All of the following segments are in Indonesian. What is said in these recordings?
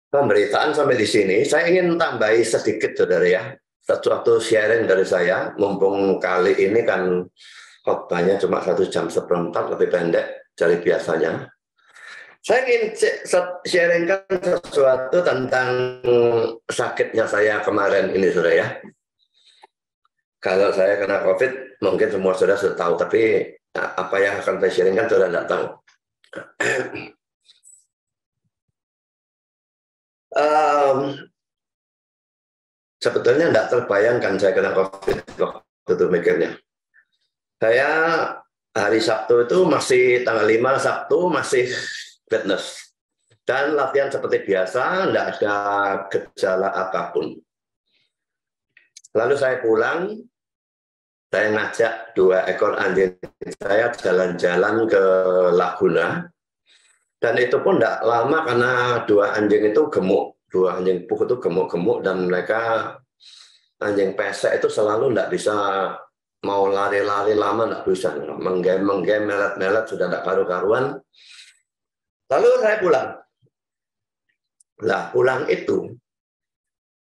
pemberitaan sampai di sini. Saya ingin tambahi sedikit, saudara ya. Sesuatu sharing dari saya, mumpung kali ini kan khotbahnya cuma 1 jam 1/4, lebih pendek dari biasanya. Saya ingin sharingkan sesuatu tentang sakitnya saya kemarin ini, saudara ya. Kalau saya kena COVID, mungkin semua saudara sudah tahu, tapi apa yang akan saya sharingkan saudara tidak tahu. Sebetulnya tidak terbayangkan saya kena COVID waktu itu mikirnya. Saya hari Sabtu itu masih tanggal 5 Sabtu masih fitness. Dan latihan seperti biasa, tidak ada gejala apapun. Lalu saya pulang, saya ngajak 2 ekor anjing saya jalan-jalan ke Laguna. Dan itu pun tidak lama karena 2 anjing itu gemuk. 2 anjing pug itu gemuk-gemuk dan mereka anjing pesek itu selalu tidak bisa mau lari-lari lama, tidak bisa. Menggem, melet-melet, sudah tidak karu-karuan. Lalu saya pulang. Lah pulang itu,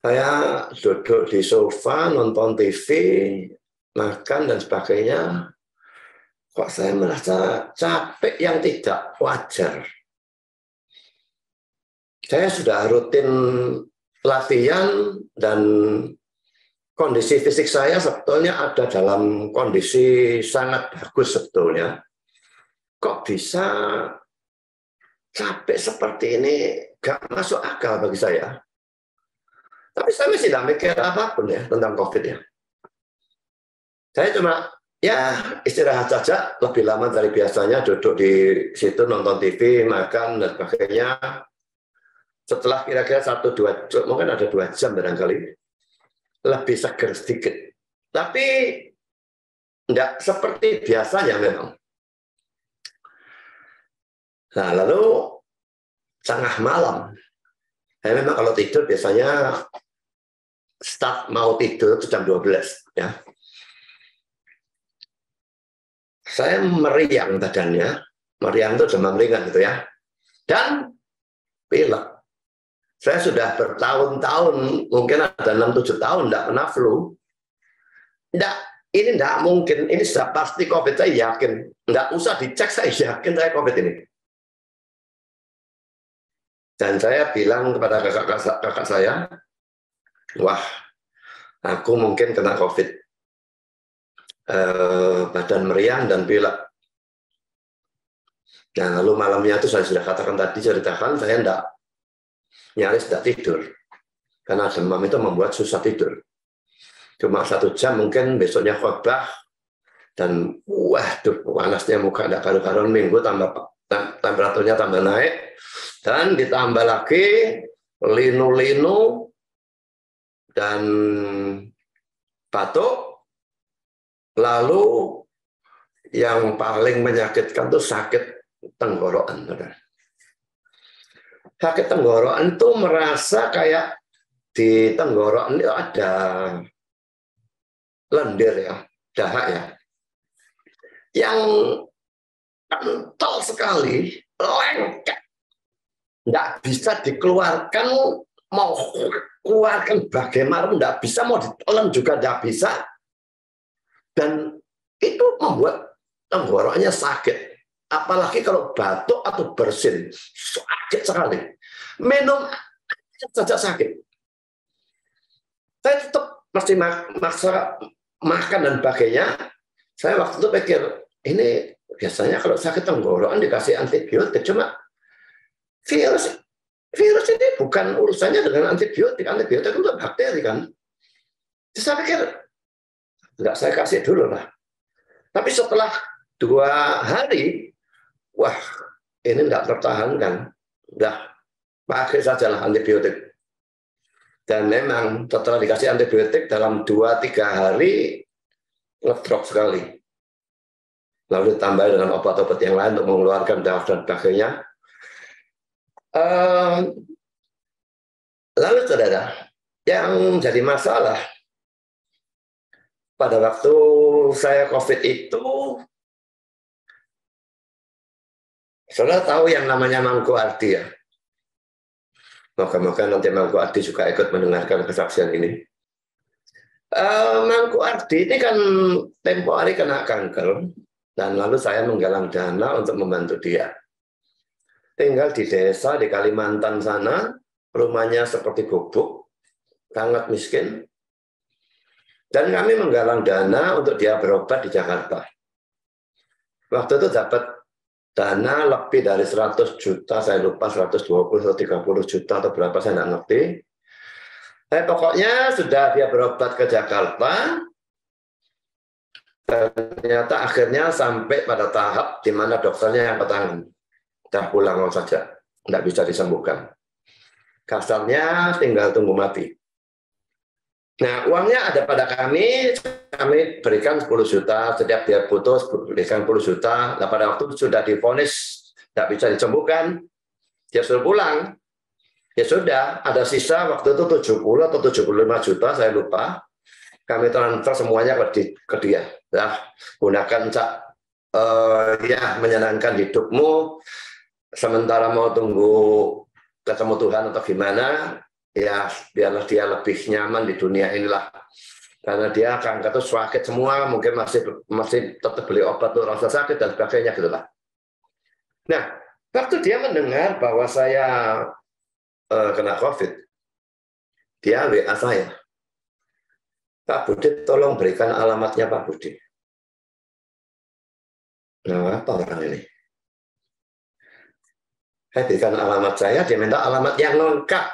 saya duduk di sofa, nonton TV, makan dan sebagainya. Kok saya merasa capek yang tidak wajar. Saya sudah rutin latihan dan kondisi fisik saya sebetulnya ada dalam kondisi sangat bagus sebetulnya. Kok bisa capek seperti ini? Gak masuk akal bagi saya. Tapi saya masih tidak mikir apapun ya tentang COVID ya. Saya cuma ya istirahat saja lebih lama dari biasanya, duduk di situ nonton TV, makan dan sebagainya. Setelah kira-kira 1-2 mungkin ada 2 jam barangkali lebih seger sedikit. Tapi tidak seperti biasanya memang. Nah lalu tengah malam, saya memang kalau tidur biasanya start mau tidur itu jam 12 ya. Saya meriang badannya, meriang itu demam ringan gitu ya. Dan pilek. Saya sudah bertahun-tahun, mungkin ada 6-7 tahun tidak kena flu. Ini tidak mungkin, ini sudah pasti COVID, saya yakin. Tidak usah dicek, saya yakin saya COVID ini. Dan saya bilang kepada kakak saya, wah, aku mungkin kena COVID. Badan meriang dan pilek. Nah, lalu malamnya itu saya sudah katakan tadi, ceritakan, saya nyaris tidak tidur. Karena demam itu membuat susah tidur. Cuma 1 jam mungkin besoknya khotbah, dan waduh, panasnya muka tidak karu-karuan, minggu temperaturnya tambah naik, dan ditambah lagi linu-linu dan batuk. Lalu yang paling menyakitkan itu sakit tenggorokan. Sakit tenggorokan itu merasa kayak di tenggorokan itu ada lendir ya, dahak ya, yang kental sekali, lengket, nggak bisa dikeluarkan, mau keluarkan bagaimana nggak bisa, mau ditelan juga nggak bisa, dan itu membuat tenggorokannya sakit, apalagi kalau batuk atau bersin, sakit sekali, minum saja sakit. Saya tetap masih maksa makan dan sebagainya. Saya waktu itu pikir, ini biasanya kalau sakit tenggorokan dikasih antibiotik, cuma virus ini bukan urusannya dengan antibiotik untuk bakteri kan. Jadi saya pikir, enggak, saya kasih dulu lah. Tapi setelah 2 hari, wah ini enggak tertahankan, udah pakai sajalah antibiotik. Dan memang setelah dikasih antibiotik dalam 2-3 hari ngedrop sekali. Lalu ditambah dengan obat-obat yang lain untuk mengeluarkan darah dan sebagainya. Lalu saudara, yang jadi masalah pada waktu saya COVID itu, saudara tahu yang namanya Mangku Ardi ya. Moga-moga nanti Mangku Ardi juga ikut mendengarkan kesaksian ini. Mangku Ardi ini kan tempo hari kena kanker, dan lalu saya menggalang dana untuk membantu dia. Tinggal di desa di Kalimantan sana, rumahnya seperti gubuk, sangat miskin. Dan kami menggalang dana untuk dia berobat di Jakarta. Waktu itu dapat dana lebih dari 100 juta, saya lupa 120 atau 30 juta atau berapa, saya nggak ngerti. Pokoknya sudah dia berobat ke Jakarta, ternyata akhirnya sampai pada tahap di mana dokternya yang katakan, "Dah pulang saja, nggak bisa disembuhkan. Kasarnya tinggal tunggu mati." Nah, uangnya ada pada kami berikan 10 juta, setiap dia putus berikan 10 juta. Nah, pada waktu sudah divonis tidak bisa disembuhkan, dia suruh pulang. Ya sudah, ada sisa waktu itu 70 atau 75 juta, saya lupa. Kami transfer semuanya ke dia. Nah, gunakan ya menyenangkan hidupmu, sementara mau tunggu ketemu Tuhan atau gimana, ya biarlah dia lebih nyaman di dunia inilah. Karena dia kanker itu sakit semua, mungkin masih tetap beli obat tuh rasa sakit dan sebagainya gitulah. Nah, waktu dia mendengar bahwa saya kena COVID, dia WA saya, "Pak Budi, tolong berikan alamatnya Pak Budi." Nah, apa orang ini? Saya berikan alamat saya, dia minta alamat yang lengkap.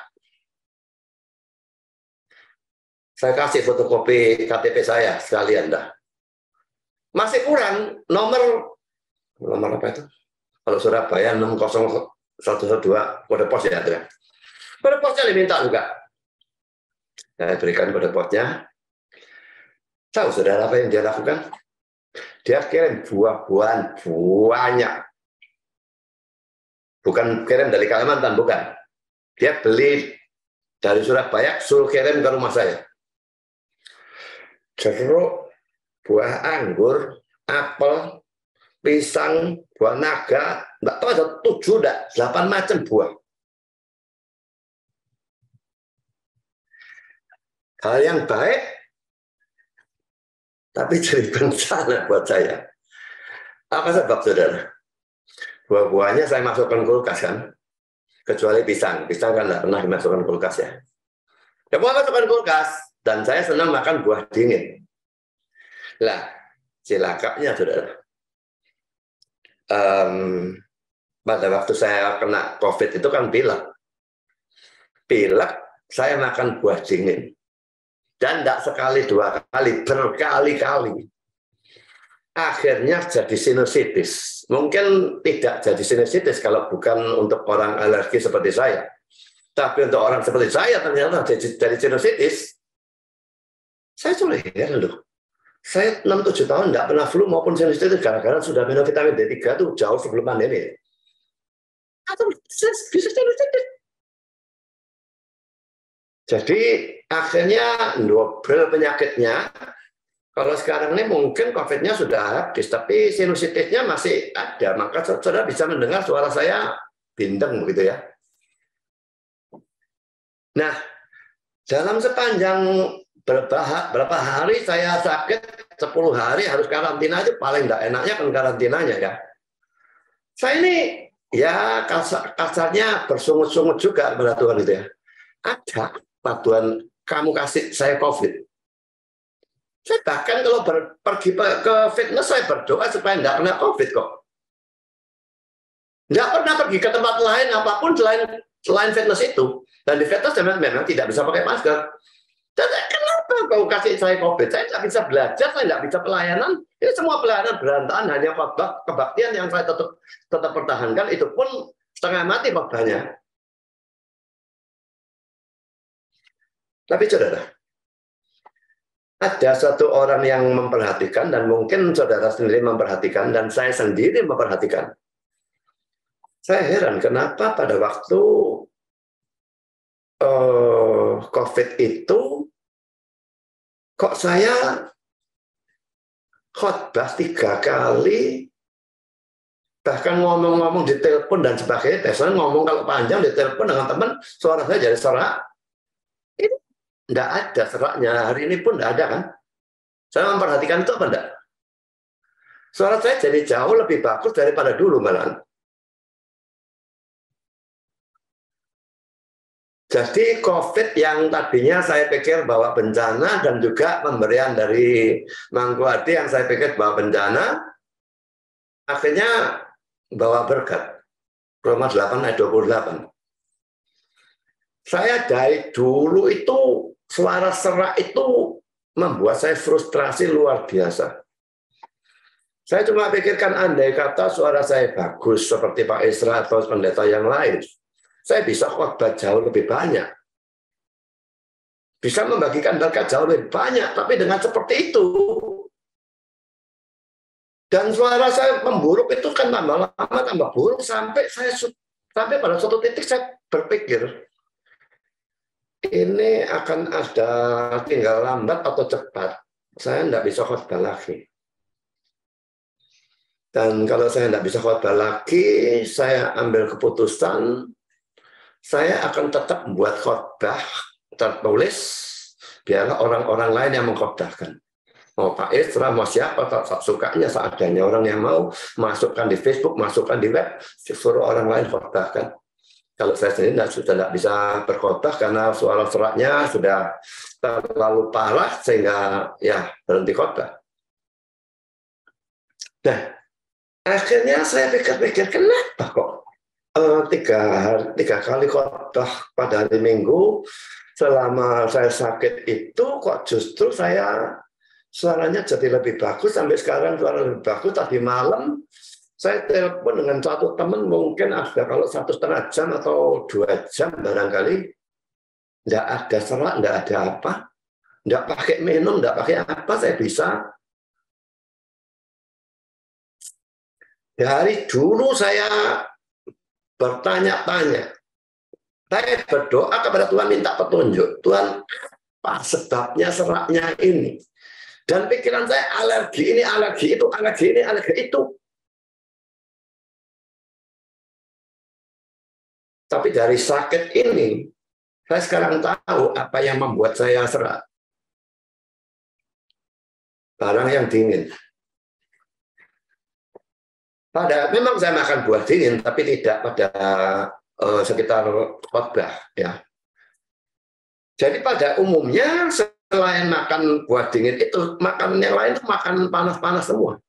Saya kasih fotokopi KTP saya sekalian dah. Masih kurang nomor apa itu? Kalau Surabaya 60112 kode pos ya, ada. Kode posnya diminta juga. Saya berikan kode posnya. Tahu saudara apa yang dia lakukan? Dia kirim buah-buahan banyak. Bukan kirim dari Kalimantan, bukan. Dia beli dari Surabaya, suruh kirim ke rumah saya. Jeruk, buah anggur, apel, pisang, buah naga, enggak tahu ada 7, 8 macam buah. Hal yang baik, tapi jadi bencana buat saya. Apa sebab, saudara? Buah-buahnya saya masukkan kulkas kan, kecuali pisang. Pisang kan enggak pernah dimasukkan kulkas ya. Semua masukkan kulkas, dan saya senang makan buah dingin. Lah, cilakanya, saudara. Pada waktu saya kena COVID itu kan pilek. Pilek, saya makan buah dingin. Dan tidak sekali, 2 kali, berkali-kali. Akhirnya jadi sinusitis. Mungkin tidak jadi sinusitis kalau bukan untuk orang alergi seperti saya. Tapi untuk orang seperti saya ternyata jadi sinusitis. Saya cuma heran loh. Saya 6-7 tahun tidak pernah flu maupun sinusitis gara-gara sudah minum vitamin D3 tuh jauh sebelum pandemi. Atau bisa sinusitis. Jadi akhirnya double penyakitnya. Kalau sekarang ini mungkin COVID-nya sudah habis, tapi sinusitisnya masih ada. Maka saudara bisa mendengar suara saya bindeng begitu ya. Nah, dalam sepanjang berapa hari saya sakit, 10 hari harus karantina aja, paling tidak enaknya kan karantinanya ya. Saya ini ya kasarnya bersungut-sungut juga kepada Tuhan gitu ya. Ada apa Tuhan kamu kasih saya COVID? Saya bahkan kalau pergi ke fitness saya berdoa supaya tidak kena COVID kok. Tidak pernah pergi ke tempat lain apapun selain fitness itu. Dan di fitness memang tidak bisa pakai masker. Dan kenapa kau kasih saya COVID? Saya tidak bisa belajar, saya tidak bisa pelayanan. Ini semua pelayanan berantakan, hanya kebaktian yang saya tetap pertahankan, itu pun setengah mati khotbahnya. Tapi saudara, ada satu orang yang memperhatikan, dan mungkin saudara sendiri memperhatikan, dan saya sendiri memperhatikan. Saya heran kenapa pada waktu COVID itu, kok saya khotbah 3 kali Bahkan ngomong-ngomong di telepon dan sebagainya, biasanya ngomong kalau panjang di telepon dengan teman, suara saya jadi serak. Ini enggak ada seraknya, hari ini pun enggak ada kan. Saya memperhatikan itu apa enggak? Suara saya jadi jauh lebih bagus daripada dulu malahan. Jadi COVID yang tadinya saya pikir bawa bencana dan juga pemberian dari Mangku Adi yang saya pikir bawa bencana, akhirnya bawa berkat. Roma 8 ayat 28. Saya dari dulu itu, suara serak itu membuat saya frustrasi luar biasa. Saya cuma pikirkan andai kata suara saya bagus seperti Pak Isra atau pendeta yang lain, saya bisa khotbah jauh lebih banyak. Bisa membagikan berkat jauh lebih banyak, tapi dengan seperti itu. Dan suara saya memburuk itu kan tambah lama, tambah buruk, sampai pada suatu titik saya berpikir, ini akan ada tinggal lambat atau cepat, saya tidak bisa khotbah lagi. Dan kalau saya tidak bisa khotbah lagi, saya ambil keputusan, saya akan tetap membuat khotbah tertulis, biarlah orang-orang lain yang mengkhotbahkan. Mau Pak Isra, mau siapa, sukanya seadanya. Orang yang mau masukkan di Facebook, masukkan di web, suruh orang lain khotbahkan. Kalau saya sendiri sudah tidak bisa berkhotbah karena suara seraknya sudah terlalu parah sehingga ya berhenti khotbah. Nah, akhirnya saya pikir-pikir, kenapa kok tiga kali khotbah pada hari Minggu selama saya sakit itu kok justru suaranya jadi lebih bagus, sampai sekarang suara lebih bagus. Tadi malam saya telepon dengan satu teman, mungkin ada kalau 1,5 jam atau 2 jam barangkali, tidak ada serak, tidak ada apa, tidak pakai minum, tidak pakai apa, saya bisa. Dari dulu saya bertanya-tanya, saya berdoa kepada Tuhan, minta petunjuk, Tuhan apa sebabnya seraknya ini? Dan pikiran saya alergi ini, alergi itu, alergi ini, alergi itu. Tapi dari sakit ini, saya sekarang tahu apa yang membuat saya serak. Barang yang dingin. Memang saya makan buah dingin, tapi tidak pada sekitar khotbah. Ya. Jadi pada umumnya, selain makan buah dingin itu, makan yang lain itu makan panas-panas semua.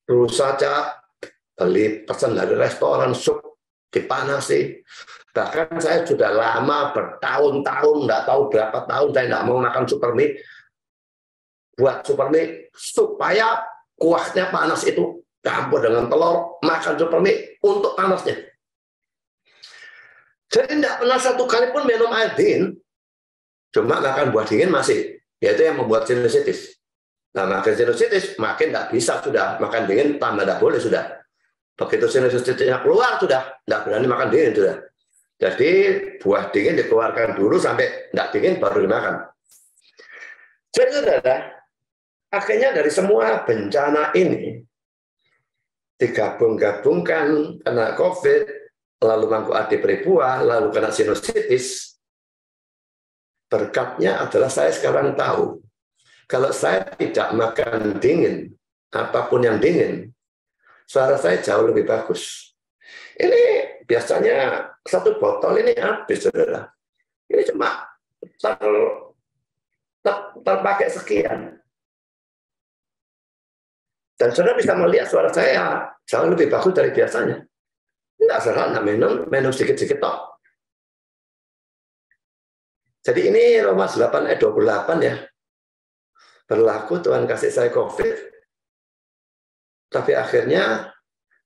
Dulu saja beli pesan dari restoran, sup dipanasi. Bahkan saya sudah lama bertahun-tahun, nggak tahu berapa tahun saya nggak mau makan supermie. Buat supermie supaya kuahnya panas itu, campur dengan telur, makan supermie untuk panasnya. Jadi tidak pernah satu kali pun minum air dingin. Cuma makan buah dingin masih, yaitu yang membuat sinusitis. Nah, makan sinusitis makin tidak bisa sudah, makan dingin tambah tidak boleh sudah. Begitu sinusitisnya keluar sudah, tidak berani makan dingin sudah. Jadi buah dingin dikeluarkan dulu sampai tidak dingin baru dimakan. Jadi saudara, akhirnya dari semua bencana ini digabung-gabungkan, kena COVID, lalu Mangku Adi beribuah, lalu kena sinusitis. Berkatnya adalah saya sekarang tahu, kalau saya tidak makan dingin, apapun yang dingin, suara saya jauh lebih bagus. Ini biasanya satu botol ini habis, saudara. Ini cuma terpakai sekian. Dan saudara bisa melihat suara saya jauh lebih bagus dari biasanya. Tidak salah, minum sedikit-sedikit tok. Jadi ini Roma 8 ayat 28 ya. Berlaku Tuhan kasih saya COVID, tapi akhirnya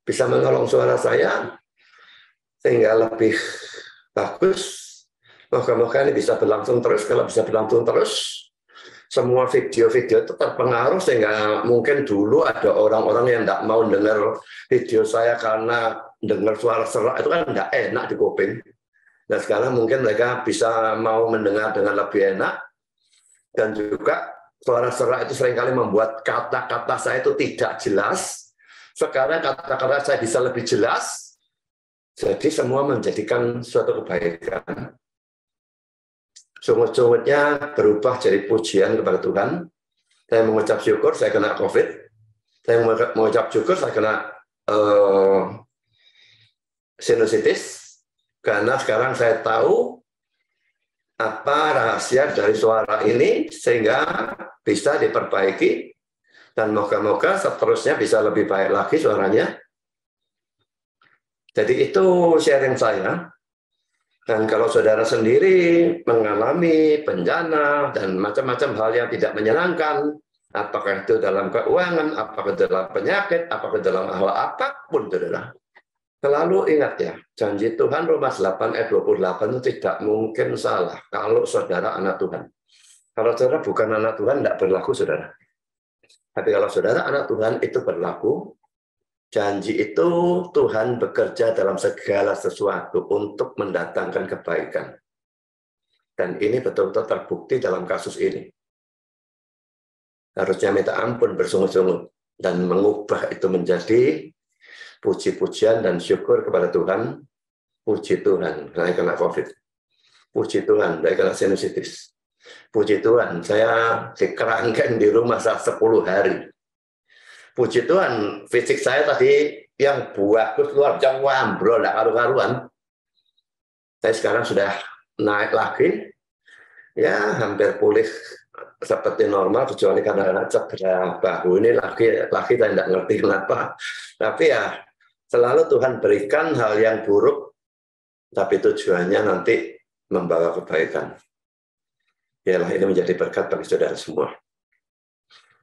bisa menolong suara saya sehingga lebih bagus. Moga-moga ini bisa berlangsung terus. Kalau bisa berlangsung terus, semua video-video itu terpengaruh sehingga mungkin dulu ada orang-orang yang tidak mau dengar video saya karena dengar suara serak itu kan tidak enak di kuping. Nah sekarang mungkin mereka bisa mau mendengar dengan lebih enak, dan juga suara serak itu seringkali membuat kata-kata saya itu tidak jelas, Sekarang kata-kata saya bisa lebih jelas, jadi semua menjadikan suatu kebaikan. Sungut-sungutnya berubah jadi pujian kepada Tuhan. Saya mengucap syukur, saya kena COVID. Saya mengucap syukur, saya kena sinusitis. Karena sekarang saya tahu apa rahasia dari suara ini, sehingga bisa diperbaiki. Dan moga-moga seterusnya bisa lebih baik lagi suaranya. Jadi itu sharing saya. Dan kalau saudara sendiri mengalami bencana dan macam-macam hal yang tidak menyenangkan, apakah itu dalam keuangan, apakah dalam penyakit, apakah dalam hal apapun, saudara, selalu ingat ya, janji Tuhan Roma 8 ayat 28 itu tidak mungkin salah kalau saudara anak Tuhan. Kalau saudara bukan anak Tuhan, tidak berlaku, saudara. Tapi kalau saudara anak Tuhan, itu berlaku. Janji itu Tuhan bekerja dalam segala sesuatu untuk mendatangkan kebaikan. Dan ini betul-betul terbukti dalam kasus ini. Harusnya minta ampun bersungut-sungut dan mengubah itu menjadi puji-pujian dan syukur kepada Tuhan. Puji Tuhan, saya kena COVID. Puji Tuhan, saya kena sinusitis. Puji Tuhan, saya dikerangkeng di rumah saat 10 hari. Puji Tuhan, fisik saya tadi yang bagus luar biasa, ambrol, tidak karu-karuan. Saya sekarang sudah naik lagi, ya hampir pulih seperti normal, kecuali karena cedera bahu ini lagi saya tidak ngerti kenapa. Tapi ya selalu Tuhan berikan hal yang buruk, tapi tujuannya nanti membawa kebaikan. Yalah, ini menjadi berkat bagi saudara semua.